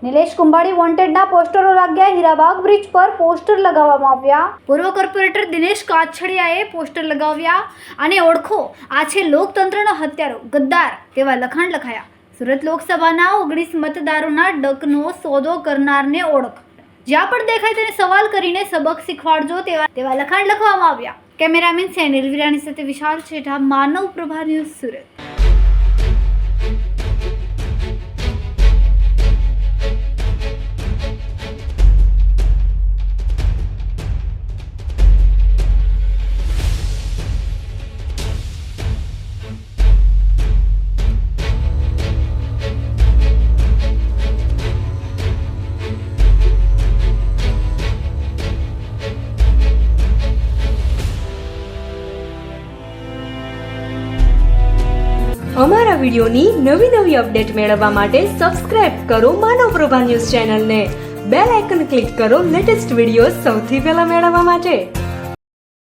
નિલેશ કુંભાણી વોન્ટેડના પોસ્ટરો લાગ્યા। હીરાબાગ બ્રિજ પર પોસ્ટર લગાવવામાં આવ્યા। પૂર્વ કોર્પોરેટર દિનેશ કાછડિયાએ પોસ્ટર લગાવ્યા અને ઓળખો આ છે લોકતંત્રનો હત્યારો ગદ્દાર તેવા લખાણ લખાયા। સુરત લોકસભાના 19 મતદારોના ડકનો સોદો કરનારને ઓળખ, જ્યાં પણ દેખાય તેને સવાલ કરીને સબક શીખવાડજો તેવા લખાણ લખવામાં આવ્યા। કેમેરામેન સેનિલ વિરાણી સાથે વિશાલ છેઠા, માનવ પ્રભા ન્યૂઝ, સુરત। અમારા વિડિયોની નવી અપડેટ મેળવવા માટે સબસ્ક્રાઇબ કરો માનવ પ્રભા ન્યૂઝ ચેનલને। બેલ આઇકન ક્લિક કરો લેટેસ્ટ વિડિયો સૌથી પહેલા મેળવવા માટે।